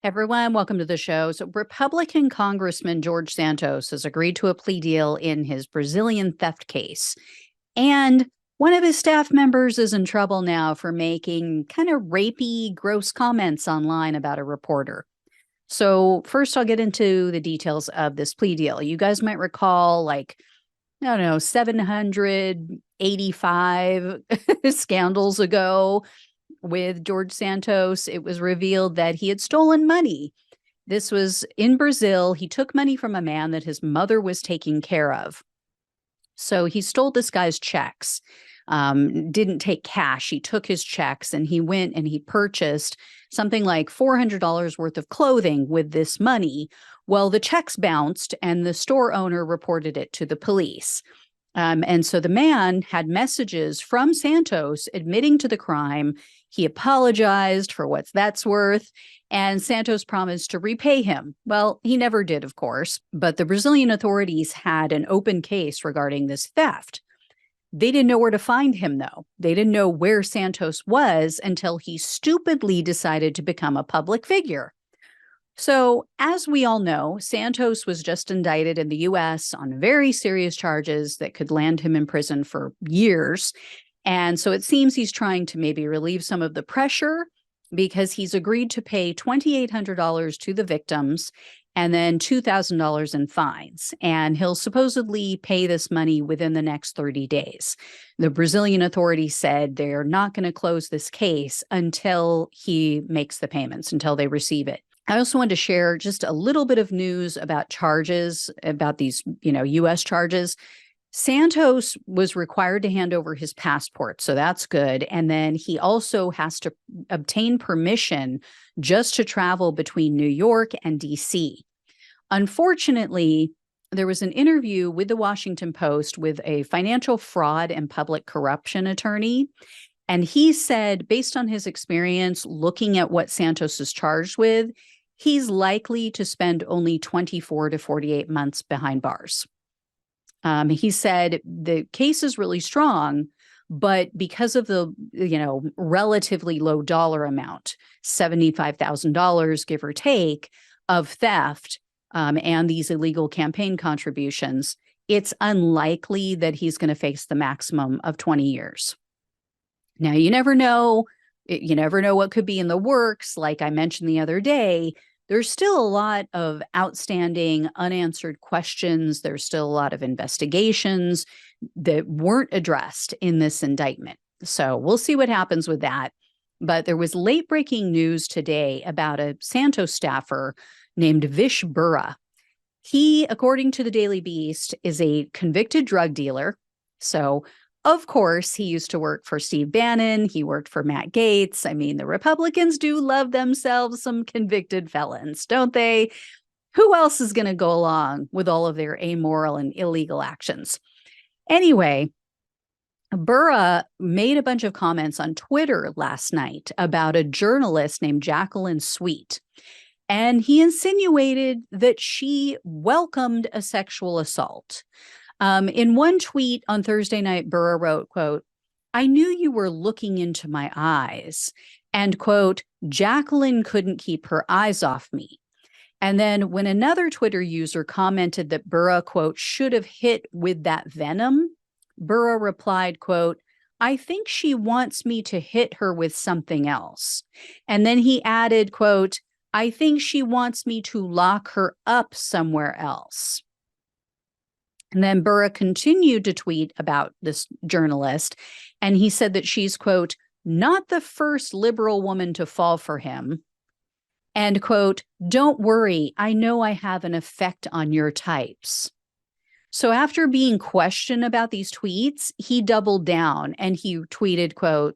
Everyone, welcome to the show. So, Republican Congressman George Santos has agreed to a plea deal in his Brazilian theft case. And one of his staff members is in trouble now for making kind of rapey, gross comments online about a reporter. So, first, I'll get into the details of this plea deal. You guys might recall, like, I don't know, 785 scandals ago with George Santos, it was revealed that he had stolen money. This was in Brazil. He took money from a man that his mother was taking care of. So he stole this guy's checks, didn't take cash. He took his checks and he went and he purchased something like $400 worth of clothing with this money. Well, the checks bounced and the store owner reported it to the police. And so the man had messages from Santos admitting to the crime. He apologized for what that's worth, and Santos promised to repay him. Well, he never did, of course, but the Brazilian authorities had an open case regarding this theft. They didn't know where to find him, though. They didn't know where Santos was until he stupidly decided to become a public figure. So, as we all know, Santos was just indicted in the U.S. on very serious charges that could land him in prison for years. And so it seems he's trying to maybe relieve some of the pressure because he's agreed to pay $2,800 to the victims and then $2,000 in fines. And he'll supposedly pay this money within the next 30 days. The Brazilian authorities said they're not going to close this case until he makes the payments, until they receive it. I also wanted to share just a little bit of news about charges, about these, U.S. charges. Santos was required to hand over his passport, so that's good. And then he also has to obtain permission just to travel between New York and D.C. Unfortunately, there was an interview with the Washington Post with a financial fraud and public corruption attorney. And he said, based on his experience looking at what Santos is charged with, he's likely to spend only 24 to 48 months behind bars. He said the case is really strong, but because of the, relatively low dollar amount, $75,000, give or take, of theft and these illegal campaign contributions, it's unlikely that he's going to face the maximum of 20 years. Now, you never know. You never know what could be in the works. Like I mentioned the other day, there's still a lot of outstanding unanswered questions. There's still a lot of investigations that weren't addressed in this indictment. So we'll see what happens with that. But there was late breaking news today about a Santos staffer named Vadim Bura. He, according to the Daily Beast, is a convicted drug dealer. So of course, he used to work for Steve Bannon. He worked for Matt Gaetz. I mean, the Republicans do love themselves some convicted felons, don't they? Who else is going to go along with all of their amoral and illegal actions? Anyway, Bura made a bunch of comments on Twitter last night about a journalist named Jacqueline Sweet. And he insinuated that she welcomed a sexual assault. In one tweet on Thursday night, Bura wrote, quote, "I knew you were looking into my eyes," and quote, "Jacqueline couldn't keep her eyes off me." And then when another Twitter user commented that Bura, quote, "should have hit with that venom," Bura replied, quote, "I think she wants me to hit her with something else." And then he added, quote, "I think she wants me to lock her up somewhere else." And then Bura continued to tweet about this journalist, and he said that she's, quote, "not the first liberal woman to fall for him," and, quote, "don't worry, I know I have an effect on your types." So after being questioned about these tweets, he doubled down and he tweeted, quote,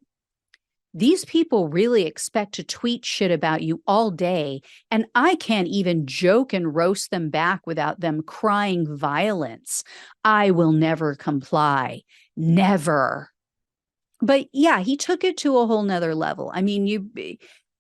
"These people really expect to tweet shit about you all day, and I can't even joke and roast them back without them crying violence. I will never comply. Never." But yeah, he took it to a whole nother level. I mean,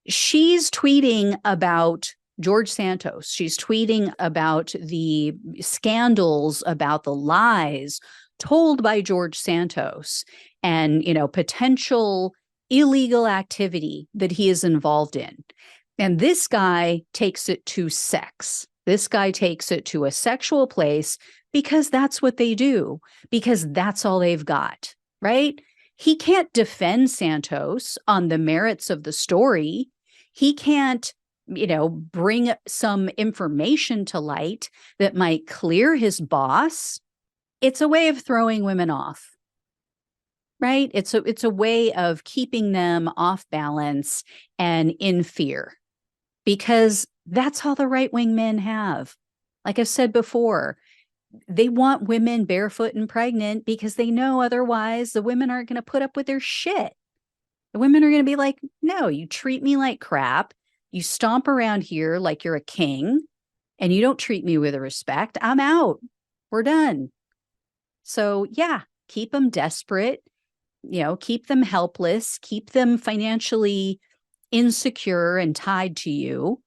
she's tweeting about George Santos. She's tweeting about the scandals, about the lies told by George Santos and, potential illegal activity that he is involved in. And this guy takes it to sex. This guy takes it to a sexual place because that's what they do, because that's all they've got, right? He can't defend Santos on the merits of the story. He can't, bring some information to light that might clear his boss. It's a way of throwing women off, right? It's a way of keeping them off balance and in fear, because that's all the right-wing men have. Like I've said before, they want women barefoot and pregnant because they know otherwise the women aren't going to put up with their shit. The women are going to be like, no, you treat me like crap. You stomp around here like you're a king and you don't treat me with respect. I'm out. We're done. So yeah, keep them desperate, keep them helpless, keep them financially insecure and tied to you.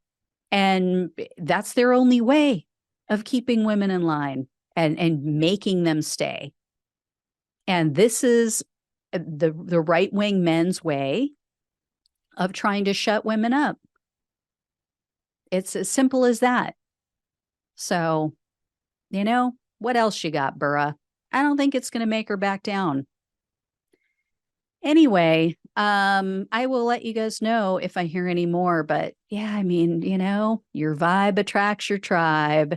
And that's their only way of keeping women in line and making them stay. And this is the right-wing men's way of trying to shut women up. It's as simple as that. So, what else you got, Bura? I don't think it's going to make her back down. Anyway, I will let you guys know if I hear any more, but yeah, I mean, your vibe attracts your tribe,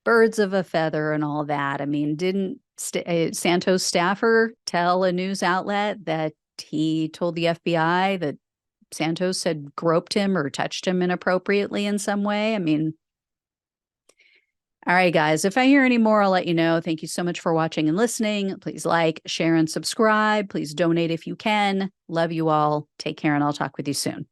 birds of a feather and all that. I mean, didn't Santos staffer tell a news outlet that he told the FBI that Santos had groped him or touched him inappropriately in some way? I mean, all right, guys, if I hear any more, I'll let you know. Thank you so much for watching and listening. Please like, share, and subscribe. Please donate if you can. Love you all. Take care, and I'll talk with you soon.